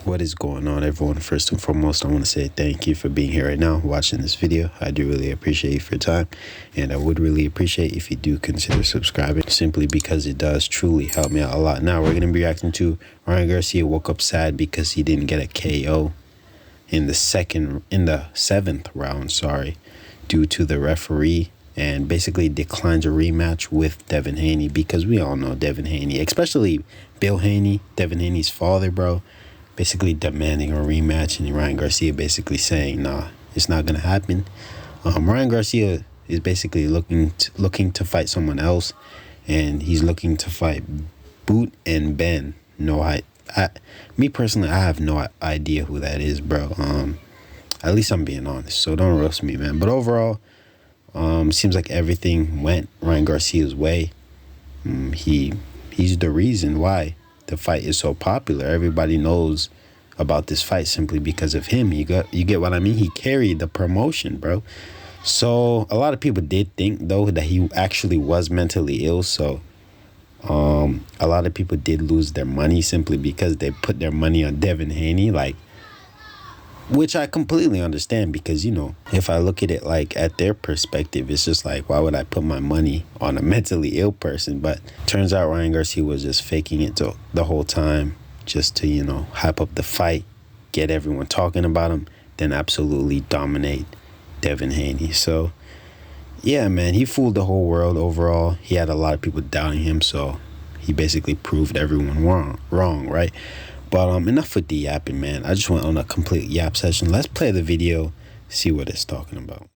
What is going on, everyone? First and foremost, I want to say thank you for being here right now, watching this video. I do really appreciate you for your time, and I would really appreciate if you do consider subscribing, simply because it does truly help me out a lot. Now, we're going to be reacting to Ryan Garcia woke up sad because he didn't get a KO in the seventh round, due to the referee, and basically declines a rematch with Devin Haney, because we all know Devin Haney, especially Bill Haney, Devin Haney's father, bro, basically demanding a rematch, and Ryan Garcia basically saying, nah, it's not gonna happen. Ryan Garcia is basically looking to fight someone else, and he's looking to fight Boot Benn. Me personally, I have no idea who that is, bro. At least I'm being honest, so don't roast me, man. But overall, seems like everything went Ryan Garcia's way. He's the reason why the fight is so popular. Everybody knows about this fight simply because of him. You get what I mean? He carried the promotion, bro. So a lot of people did think, though, that he actually was mentally ill. So a lot of people did lose their money simply because they put their money on Devin Haney, which I completely understand, because, you know, if I look at it like at their perspective, it's just like, why would I put my money on a mentally ill person? But turns out Ryan Garcia was just faking it the whole time, just to, you know, hype up the fight, get everyone talking about him, then absolutely dominate Devin Haney. So, yeah, man, he fooled the whole world overall. He had a lot of people doubting him, so he basically proved everyone wrong, right? But enough with the yapping, man. I just went on a complete yap session. Let's play the video, see what it's talking about.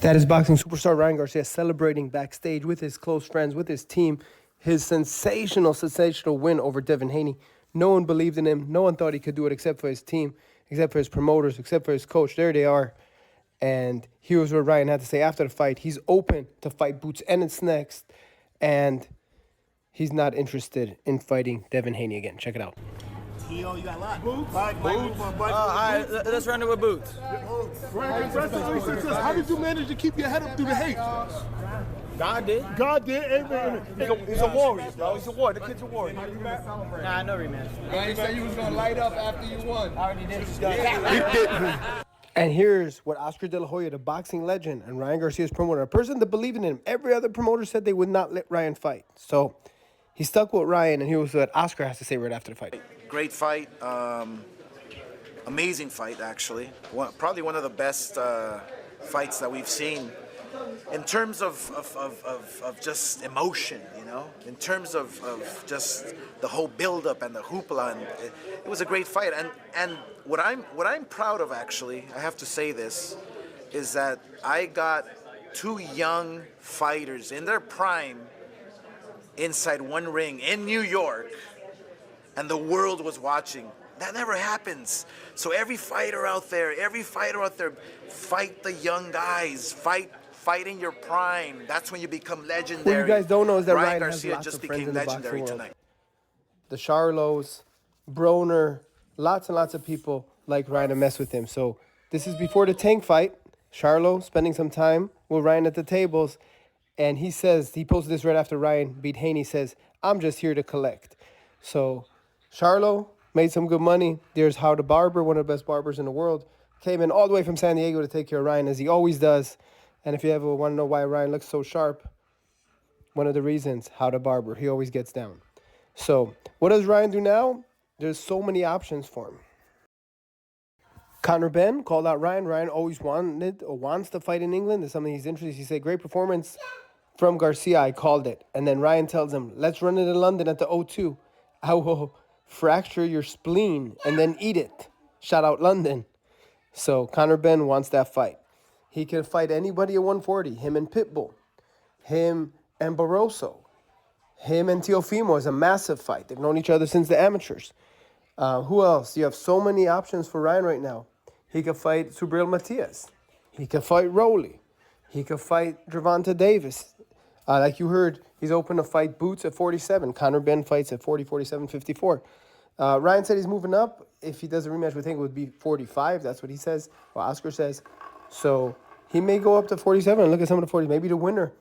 That is boxing superstar Ryan Garcia celebrating backstage with his close friends, with his team, his sensational win over Devin Haney. No one believed in him. No one thought he could do it except for his team, except for his promoters, except for his coach. There they are. And here's what Ryan had to say after the fight. He's open to fight Boots and it's next. And he's not interested in fighting Devin Haney again. Check it out. Yo, you got a lot. Boots? Boots? All right, let's run it with Boots. How did you manage to keep your head up through the hate? God did. God did. Amen. He's a warrior, bro. He's a warrior. The kid's a warrior. Nah, no rematch. You said you was going to light up after you won. I already did. And here's what Oscar De La Hoya, the boxing legend, and Ryan Garcia's promoter, a person that believed in him. Every other promoter said they would not let Ryan fight. So he stuck with Ryan, and here's what Oscar has to say right after the fight. Great fight. Amazing fight, actually. Probably one of the best fights that we've seen. In terms of just emotion, you know, in terms of just the whole build-up and the hoopla, and it was a great fight. And what I'm proud of, actually, I have to say this, is that I got two young fighters in their prime inside one ring in New York, and the world was watching. That never happens. So every fighter out there, fight the young guys, fight in your prime. That's when you become legendary. What you guys don't know is that Ryan Ryan Garcia has lots just of friends became in the legendary boxing world. tonight. The Charlos, Broner, lots and lots of people like Ryan to mess with him. So this is before the Tank fight. Charlo spending some time with Ryan at the tables. And he says, he posted this right after Ryan beat Haney, says, I'm just here to collect. So Charlo made some good money. There's How the Barber, one of the best barbers in the world, came in all the way from San Diego to take care of Ryan, as he always does. And if you ever want to know why Ryan looks so sharp, one of the reasons, How the Barber, he always gets down. So what does Ryan do now? There's so many options for him. Conor Benn called out Ryan. Ryan always wanted or wants to fight in England. It's something he's interested in. He said, great performance from Garcia. I called it. And then Ryan tells him, let's run it in London at the O2. I will fracture your spleen and then eat it. Shout out London. So Conor Benn wants that fight. He can fight anybody at 140. Him and Pitbull. Him and Barroso. Him and Teofimo is a massive fight. They've known each other since the amateurs. Who else? You have so many options for Ryan right now. He could fight Subriel Matias. He could fight Rowley. He could fight Gervonta Davis. Like you heard, he's open to fight Boots at 47. Conor Benn fights at 40, 47, 54. Ryan said he's moving up. If he does a rematch, we think it would be 45. That's what he says, what Oscar says. So he may go up to 47 and look at some of the 40s. Maybe the winner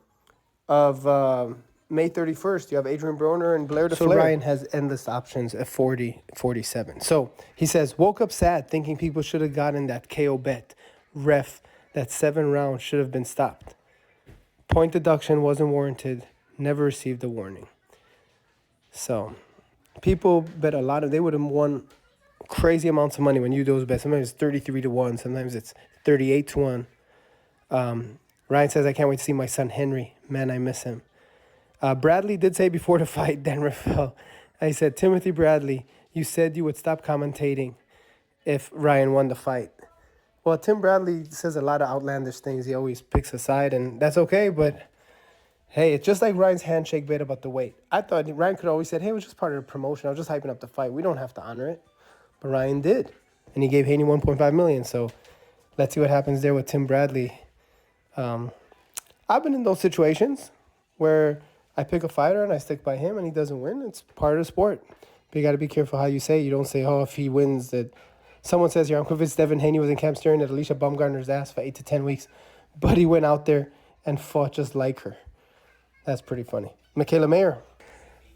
of May 31st, you have Adrian Broner and Blair DeFlair. So Ryan has endless options at 40, 47. So he says, woke up sad thinking people should have gotten that KO bet. Ref, that 7 rounds should have been stopped. Point deduction wasn't warranted. Never received a warning. So people bet a lot they would have won crazy amounts of money when you do those bets. Sometimes it's 33-1. Sometimes it's 38-1. Ryan says, I can't wait to see my son Henry. Man, I miss him. Bradley did say before the fight, Dan Rafael, I said, Timothy Bradley, you said you would stop commentating if Ryan won the fight. Well, Tim Bradley says a lot of outlandish things. He always picks a side, and that's okay, but hey, it's just like Ryan's handshake bit about the weight. I thought Ryan could always said, hey, it was just part of the promotion. I was just hyping up the fight. We don't have to honor it. But Ryan did, and he gave Haney $1.5 million. So let's see what happens there with Tim Bradley. I've been in those situations where I pick a fighter and I stick by him and he doesn't win. It's part of the sport. But you got to be careful how you say it. You don't say, oh, if he wins that. Someone says here, I'm convinced Devin Haney was in camp staring at Alicia Baumgartner's ass for 8 to 10 weeks. But he went out there and fought just like her. That's pretty funny. Michaela Mayer,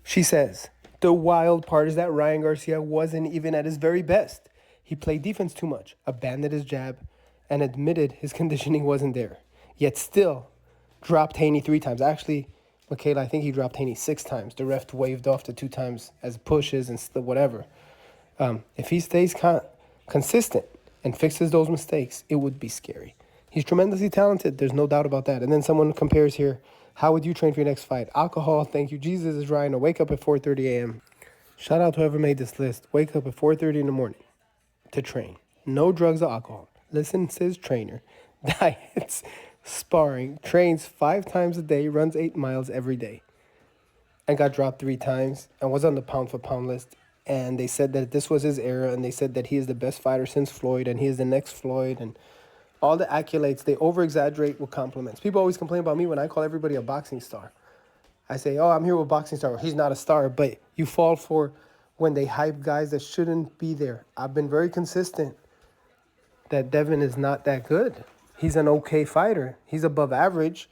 she says, the wild part is that Ryan Garcia wasn't even at his very best. He played defense too much, abandoned his jab, and admitted his conditioning wasn't there. Yet still dropped Haney 3 times. Actually, Michaela, I think he dropped Haney 6 times. The ref waved off the 2 times as pushes and whatever. If he stays consistent and fixes those mistakes, it would be scary. He's tremendously talented. There's no doubt about that. And then someone compares here, how would you train for your next fight? Alcohol, thank you. Jesus is Ryan to wake up at 4:30 a.m. Shout out to whoever made this list. Wake up at 4:30 in the morning to train. No drugs or alcohol. Listen to his trainer. Diets. Sparring, trains 5 times a day, runs 8 miles every day, and got dropped 3 times and was on the pound-for-pound list. And they said that this was his era, and they said that he is the best fighter since Floyd, and he is the next Floyd, and all the accolades. They over-exaggerate with compliments. People always complain about me when I call everybody a boxing star. I say, oh, I'm here with a boxing star. He's not a star, but you fall for when they hype guys that shouldn't be there. I've been very consistent that Devin is not that good. He's an okay fighter. He's above average.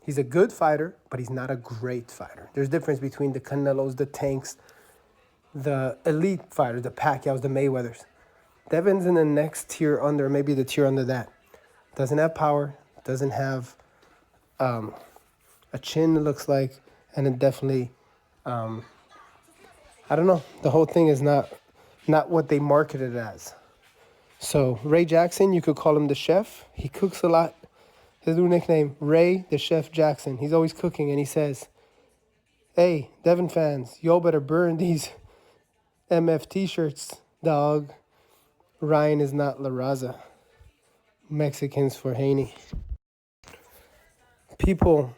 He's a good fighter, but he's not a great fighter. There's a difference between the Canelos, the Tanks, the elite fighters, the Pacquiaos, the Mayweathers. Devin's in the next tier under, maybe the tier under that. Doesn't have power, doesn't have a chin, it looks like, and it definitely, I don't know. The whole thing is not what they marketed it as. So Ray Jackson, you could call him the chef. He cooks a lot. His new nickname, Ray the Chef Jackson. He's always cooking, and he says, hey, Devin fans, y'all better burn these MF t-shirts, dog. Ryan is not La Raza. Mexicans for Haney. People,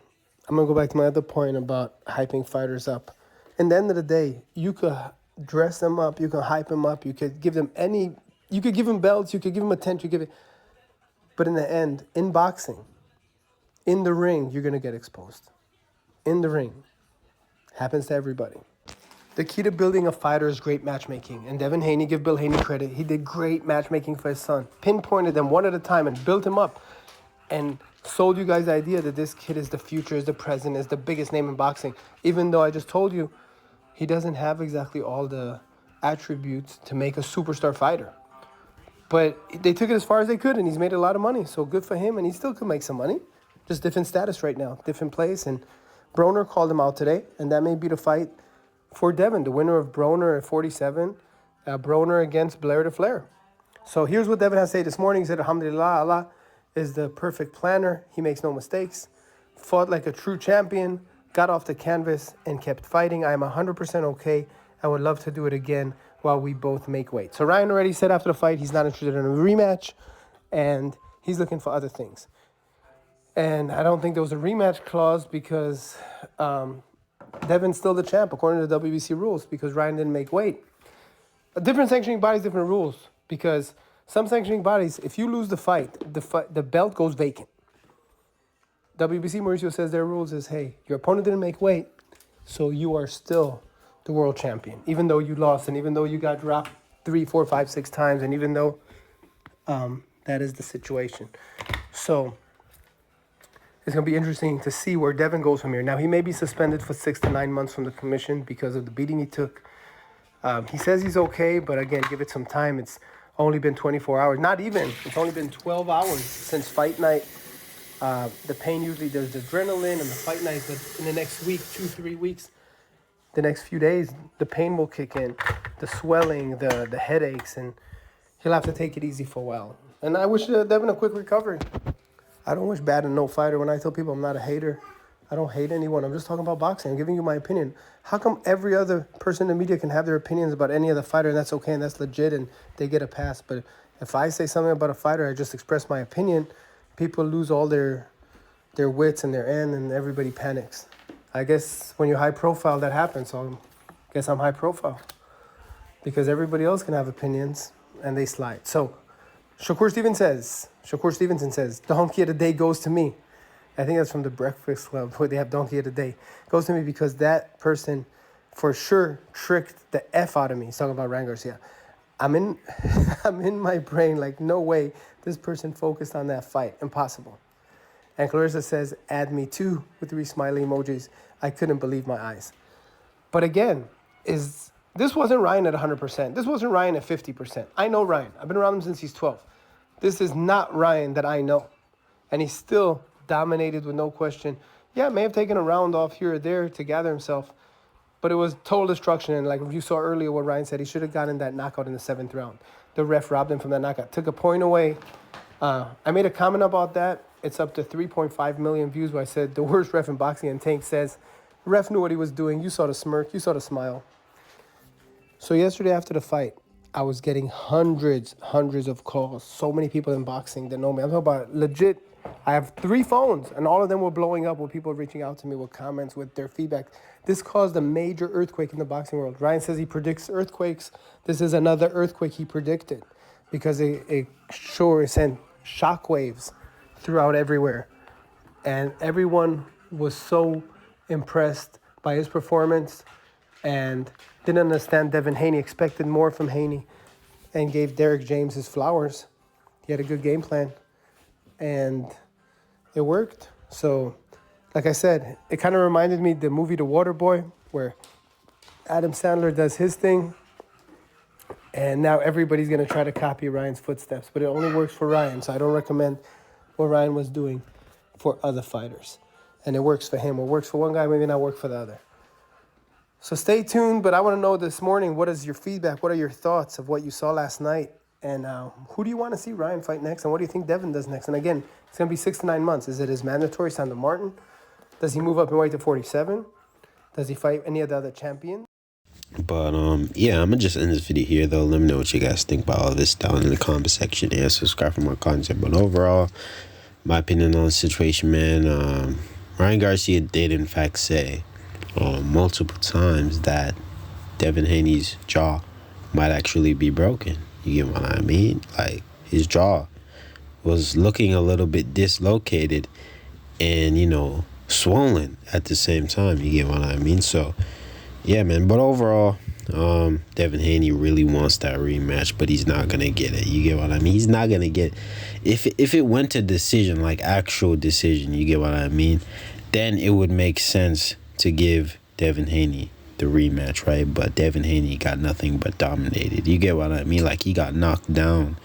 I'm going to go back to my other point about hyping fighters up. In the end of the day, you could dress them up, you could hype them up, you could give them you could give them belts, you could give them a tent, but in the end, in boxing, in the ring, you're going to get exposed. In the ring. Happens to everybody. The key to building a fighter is great matchmaking. And Devin Haney, give Bill Haney credit. He did great matchmaking for his son. Pinpointed them one at a time and built him up. And sold you guys the idea that this kid is the future, is the present, is the biggest name in boxing. Even though I just told you, he doesn't have exactly all the attributes to make a superstar fighter. But they took it as far as they could, and he's made a lot of money. So good for him, and he still could make some money. Just different status right now, different place. And Broner called him out today, and that may be the fight for Devin, the winner of Broner at 47, Broner against Blair DeFlair. So here's what Devin has to say this morning. He said, Alhamdulillah, Allah is the perfect planner. He makes no mistakes. Fought like a true champion, got off the canvas, and kept fighting. I am 100% okay. I would love to do it again while we both make weight. So Ryan already said after the fight he's not interested in a rematch, and he's looking for other things. And I don't think there was a rematch clause because Devin's still the champ according to the WBC rules because Ryan didn't make weight. A different sanctioning bodies, different rules, because some sanctioning bodies, if you lose the fight, the belt goes vacant. WBC Mauricio says their rules is, hey, your opponent didn't make weight, so you are still the world champion, even though you lost and even though you got dropped 3, 4, 5, 6 times, and even though that is the situation. So it's going to be interesting to see where Devin goes from here. Now, he may be suspended for 6 to 9 months from the commission because of the beating he took. He says he's okay, but again, give it some time. It's only been 24 hours. Not even. It's only been 12 hours since fight night. The pain usually, there's the adrenaline and the fight night, but in the next week, 2-3 weeks, the next few days, the pain will kick in, the swelling, the headaches, and he'll have to take it easy for a while. And I wish Devin a quick recovery. I don't wish bad on no fighter. When I tell people I'm not a hater, I don't hate anyone. I'm just talking about boxing. I'm giving you my opinion. How come every other person in the media can have their opinions about any other fighter, and that's okay and that's legit and they get a pass? But if I say something about a fighter, I just express my opinion, people lose all their wits and their end, and everybody panics. I guess when you're high profile, that happens. So I guess I'm high profile because everybody else can have opinions and they slide. So Shakur Stevenson says, donkey of the day goes to me. I think that's from the Breakfast Club where they have donkey of the day. Goes to me because that person for sure tricked the F out of me. He's talking about Ryan Garcia. I'm in my brain like, no way this person focused on that fight. Impossible. And Clarissa says, add me too, with 3 smiley emojis. I couldn't believe my eyes. But again, this wasn't Ryan at 100%. This wasn't Ryan at 50%. I know Ryan. I've been around him since he's 12. This is not Ryan that I know. And he's still dominated with no question. Yeah, may have taken a round off here or there to gather himself, but it was total destruction. And like you saw earlier what Ryan said, he should have gotten that knockout in the 7th round. The ref robbed him from that knockout, took a point away. I made a comment about that. It's up to 3.5 million views where I said the worst ref in boxing, and Tank says, ref knew what he was doing. You saw the smirk, you saw the smile. So yesterday after the fight, I was getting hundreds of calls. So many people in boxing that know me. I'm talking about legit. I have 3 phones, and all of them were blowing up with people reaching out to me with comments, with their feedback. This caused a major earthquake in the boxing world. Ryan says he predicts earthquakes. This is another earthquake he predicted because it sent shockwaves throughout everywhere. And everyone was so impressed by his performance and didn't understand Devin Haney, expected more from Haney, and gave Derek James his flowers. He had a good game plan, and it worked. So, like I said, it kind of reminded me of the movie The Waterboy, where Adam Sandler does his thing, and now everybody's going to try to copy Ryan's footsteps. But it only works for Ryan, so I don't recommend what Ryan was doing for other fighters. And it works for him. What works for one guy maybe not work for the other. So stay tuned, but I want to know this morning, what is your feedback? What are your thoughts of what you saw last night? And who do you want to see Ryan fight next? And what do you think Devin does next? And again, it's going to be 6 to 9 months. Is it his mandatory sign to Martin? Does he move up in weight to 47? Does he fight any of the other champions? But yeah, I'm gonna just end this video here though. Let me know what you guys think about all this down in the comment section, and subscribe for more content. But overall, my opinion on the situation, man, Ryan Garcia did in fact say multiple times that Devin Haney's jaw might actually be broken. You get what I mean? Like, his jaw was looking a little bit dislocated and, you know, swollen at the same time. You get what I mean? So yeah, man. But overall, Devin Haney really wants that rematch, but he's not gonna get it. You get what I mean? He's not gonna get it. If it went to decision, like actual decision, you get what I mean, then it would make sense to give Devin Haney the rematch, right? But Devin Haney got nothing but dominated. You get what I mean? Like, he got knocked down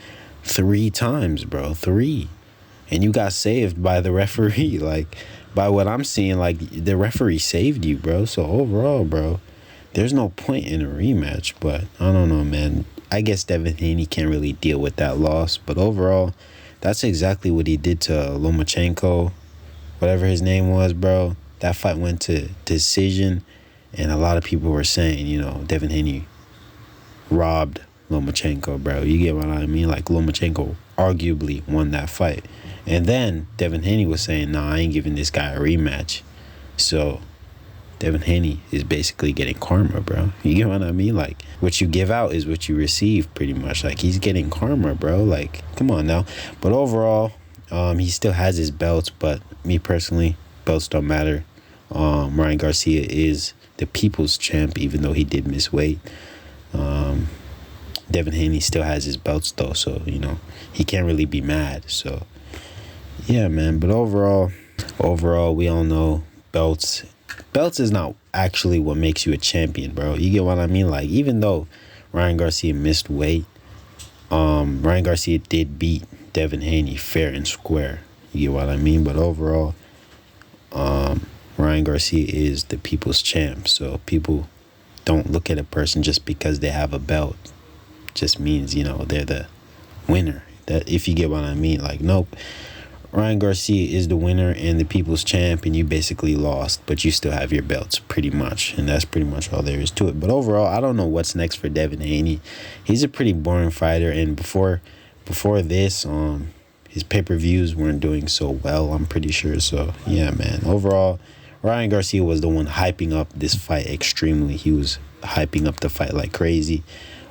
3 times, bro. 3. And you got saved by the referee. Like, by what I'm seeing, like, the referee saved you, bro. So overall, bro, there's no point in a rematch. But I don't know, man. I guess Devin Haney can't really deal with that loss. But overall, that's exactly what he did to Lomachenko, whatever his name was, bro. That fight went to decision, and a lot of people were saying, you know, Devin Haney robbed Lomachenko, bro. You get what I mean? Like, Lomachenko arguably won that fight. And then Devin Haney was saying, nah, I ain't giving this guy a rematch. So Devin Haney is basically getting karma, bro. You get what I mean? Like, what you give out is what you receive, pretty much. Like, he's getting karma, bro. Like, come on now. But overall, he still has his belts, but me personally, belts don't matter. Ryan Garcia is the people's champ, even though he did miss weight. Devin Haney still has his belts, though, so, you know, he can't really be mad. So, yeah, man. But overall, Overall, we all know belts is not actually what makes you a champion, bro. You get what I mean? Like, even though Ryan Garcia missed weight, Ryan Garcia did beat Devin Haney fair and square. You get what I mean? But overall, Ryan Garcia is the people's champ. So people don't look at a person just because they have a belt. Just means, you know, they're the winner. That, if you get what I mean. Like, nope. Ryan Garcia is the winner and the people's champ, and you basically lost, but you still have your belts, pretty much. And that's pretty much all there is to it. But overall, I don't know what's next for Devin Haney. He's a pretty boring fighter, and before this, his pay-per-views weren't doing so well, I'm pretty sure. So, yeah, man. Overall, Ryan Garcia was the one hyping up this fight extremely. He was hyping up the fight like crazy,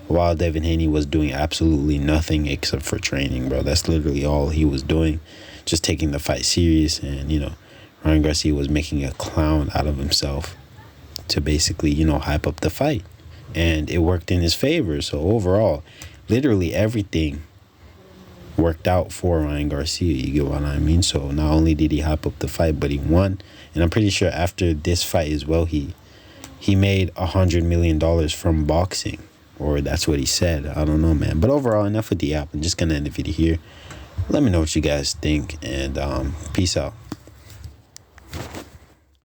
while Devin Haney was doing absolutely nothing except for training, bro. That's literally all he was doing. Just taking the fight serious. And, you know, Ryan Garcia was making a clown out of himself to basically, you know, hype up the fight. And it worked in his favor. So overall, literally everything worked out for Ryan Garcia. You get what I mean? So not only did he hype up the fight, but he won. And I'm pretty sure after this fight as well, he made $100 million from boxing. Or that's what he said. I don't know, man. But overall, enough with the app. I'm just going to end the video here. Let me know what you guys think. And peace out.